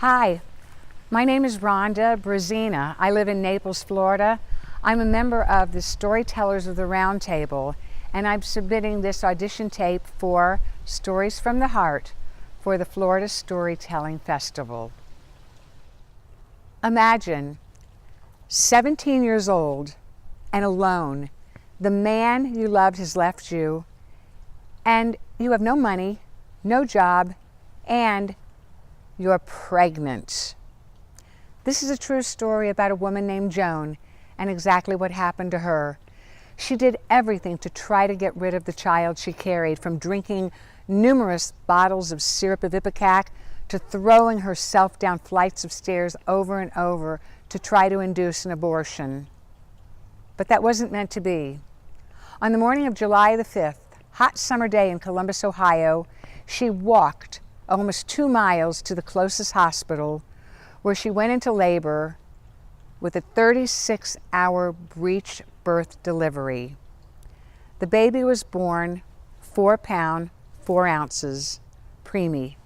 Hi, my name is Rhonda Brazina. I live in Naples, Florida. I'm a member of the Storytellers of the Round Table, and I'm submitting this audition tape for Stories from the Heart for the Florida Storytelling Festival. Imagine 17 years old and alone. The man you loved has left you, and you have no money, no job, and you're pregnant. This is a true story about a woman named Joan and exactly what happened to her. She did everything to try to get rid of the child she carried, from drinking numerous bottles of syrup of Ipecac to throwing herself down flights of stairs over and over to try to induce an abortion. But that wasn't meant to be. On the morning of July the 5th, hot summer day in Columbus, Ohio, she walked almost 2 miles to the closest hospital, where she went into labor with a 36-hour breech birth delivery. The baby was born 4 pounds, 4 ounces, preemie.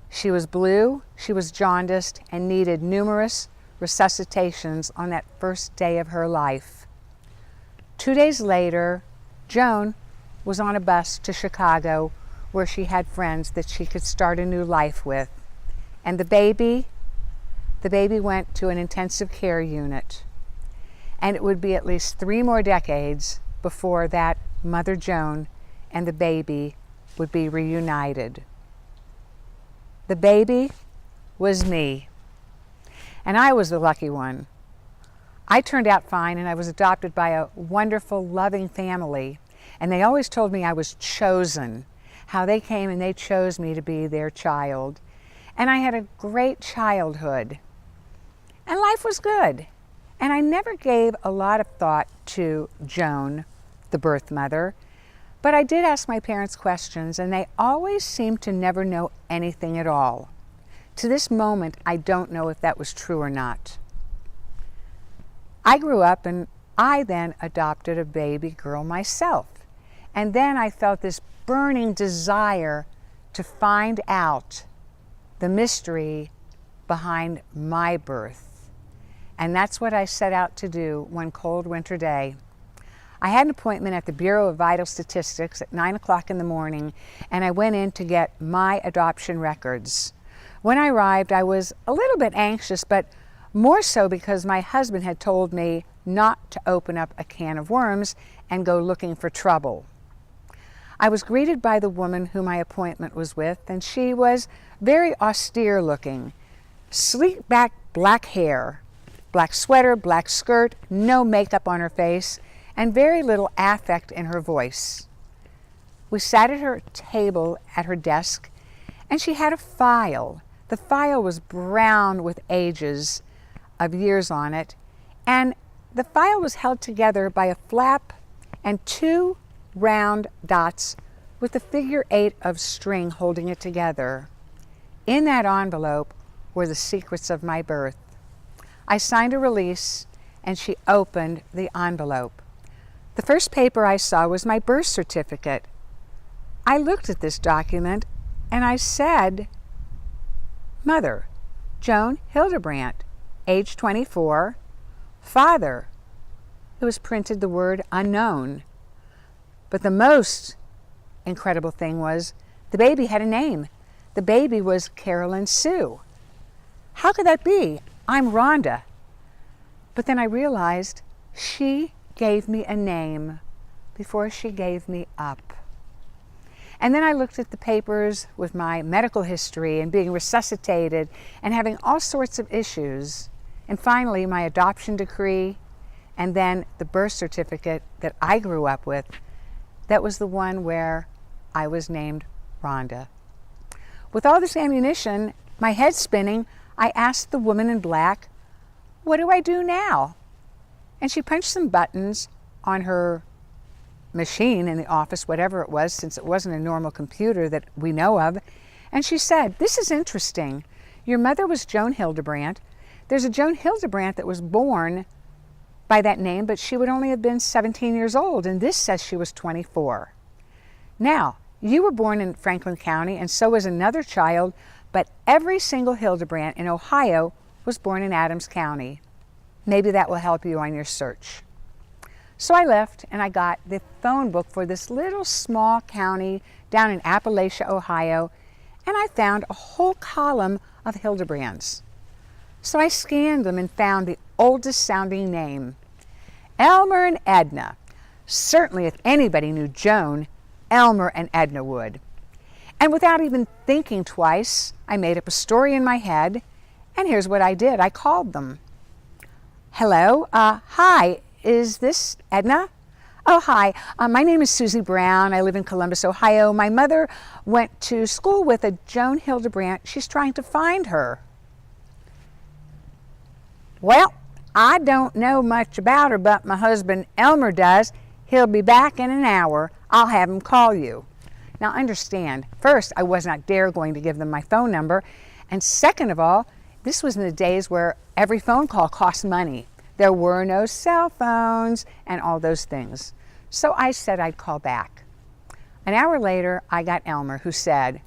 She was blue, she was jaundiced, and needed numerous resuscitations on that first day of her life. 2 days later, Joan was on a bus to Chicago, where she had friends that she could start a new life with. And the baby went to an intensive care unit. And it would be at least 3 more decades before that Mother Joan and the baby would be reunited. The baby was me. And I was the lucky one. I turned out fine, and I was adopted by a wonderful, loving family. And they always told me I was chosen, how they came and they chose me to be their child. And I had a great childhood. And life was good. And I never gave a lot of thought to Joan, the birth mother, but I did ask my parents questions, and they always seemed to never know anything at all. To this moment, I don't know if that was true or not. I grew up, and I then adopted a baby girl myself. And then I felt this burning desire to find out the mystery behind my birth. And that's what I set out to do one cold winter day. I had an appointment at the Bureau of Vital Statistics at 9 o'clock in the morning, and I went in to get my adoption records. When I arrived, I was a little bit anxious, but more so because my husband had told me not to open up a can of worms and go looking for trouble. I was greeted by the woman who my appointment was with, and she was very austere looking. Sleek back black hair, black sweater, black skirt, no makeup on her face, and very little affect in her voice. We sat at her table at her desk, and she had a file. The file was brown with ages of years on it, and the file was held together by a flap and 2 round dots with the figure 8 of string holding it together. In that envelope were the secrets of my birth. I signed a release, and she opened the envelope. The first paper I saw was my birth certificate. I looked at this document, and I said, Mother, Joan Hildebrandt, age 24, father. It was printed the word unknown. But the most incredible thing was the baby had a name. The baby was Carolyn Sue. How could that be? I'm Rhonda. But then I realized she gave me a name before she gave me up. And then I looked at the papers with my medical history and being resuscitated and having all sorts of issues. And finally, my adoption decree, and then the birth certificate that I grew up with. That was the one where I was named Rhonda. With all this ammunition, my head spinning, I asked the woman in black, what do I do now? And she punched some buttons on her machine in the office, whatever it was, since it wasn't a normal computer that we know of. And she said, this is interesting. Your mother was Joan Hildebrandt. There's a Joan Hildebrandt that was born by that name, but she would only have been 17 years old, and this says she was 24. Now, you were born in Franklin County, and so was another child but every single Hildebrand in Ohio was born in Adams County. Maybe that will help you on your search. So I left and I got the phone book for this little small county down in Appalachia, Ohio, and I found a whole column of Hildebrands. So I scanned them and found the oldest sounding name, Elmer and Edna. Certainly if anybody knew Joan, Elmer and Edna would. And without even thinking twice, I made up a story in my head, and here's what I did. I called them. Hello, hi, is this Edna? Oh, hi, my name is Susie Brown. I live in Columbus, Ohio. My mother went to school with a Joan Hildebrand. She's trying to find her. Well, I don't know much about her, but my husband Elmer does. He'll be back in an hour. I'll have him call you. Now understand, first, I was not dare going to give them my phone number. And second of all, this was in the days where every phone call cost money. There were no cell phones and all those things. So I said I'd call back. An hour later, I got Elmer, who said,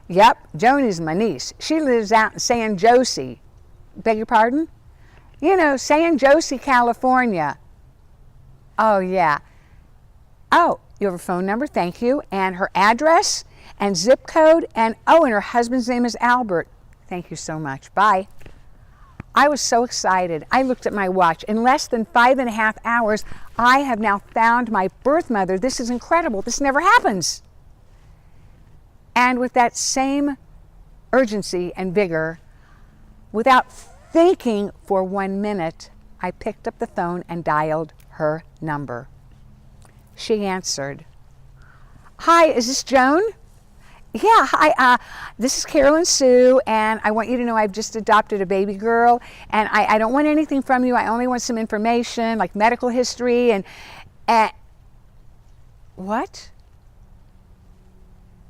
"Yep, Joan is my niece. She lives out in San Jose." Beg your pardon? You know, San Jose, California. Oh, yeah. Oh, you have her phone number? Thank you. And her address and zip code. And her husband's name is Albert. Thank you so much. Bye. I was so excited. I looked at my watch. In less than 5.5 hours, I have now found my birth mother. This is incredible. This never happens. And with that same urgency and vigor, without thinking for 1 minute, I picked up the phone and dialed her number. She answered. "Hi, is this Joan?" "Yeah, hi, this is Carolyn Sue, and I want you to know I've just adopted a baby girl, and I don't want anything from you. I only want some information, like medical history, and what?"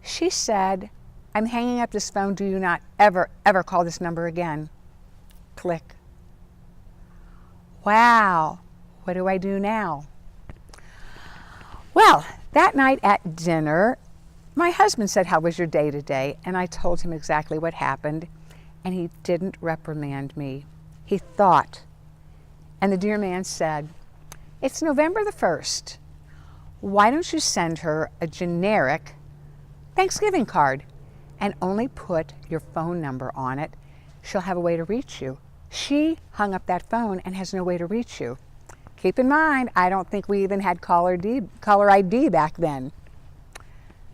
She said, "I'm hanging up this phone. Do you not ever call this number again." Click. Wow, what do I do now? Well, that night at dinner, my husband said, "How was your day today?" And I told him exactly what happened, and he didn't reprimand me. He thought. And the dear man said, "It's November the 1st. Why don't you send her a generic Thanksgiving card and only put your phone number on it? She'll have a way to reach you." She hung up that phone and has no way to reach you. Keep in mind, I don't think we even had caller ID back then.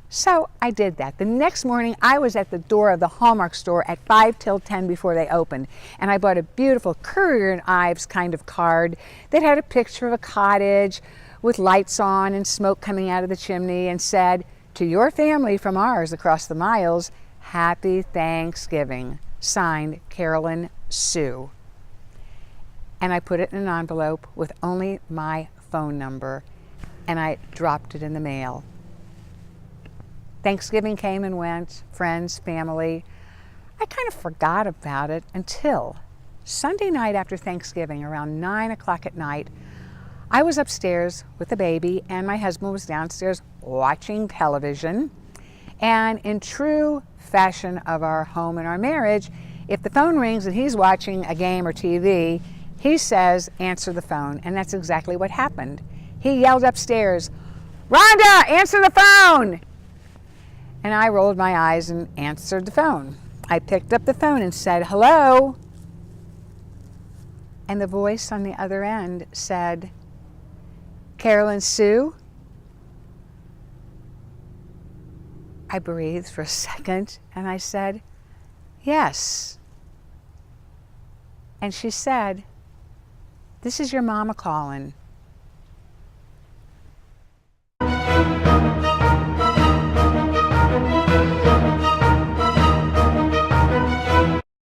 So I did that. The next morning, I was at the door of the Hallmark store at 5 till 10 before they opened, and I bought a beautiful Currier and Ives kind of card that had a picture of a cottage with lights on and smoke coming out of the chimney, and said, "To your family from ours across the miles, Happy Thanksgiving. Signed, Carolyn Sue." And I put it in an envelope with only my phone number, and I dropped it in the mail. Thanksgiving came and went, friends, family. I kind of forgot about it until Sunday night after Thanksgiving, around 9 o'clock at night. I was upstairs with the baby, and my husband was downstairs watching television. And in true fashion of our home and our marriage, if the phone rings and he's watching a game or TV, he says, "Answer the phone." And that's exactly what happened. He yelled upstairs, "Rhonda, answer the phone!" And I rolled my eyes and answered the phone. I picked up the phone and said, "Hello?" And the voice on the other end said, "Carolyn Sue?" I breathed for a second and I said, "Yes." And she said, "This is your mama calling.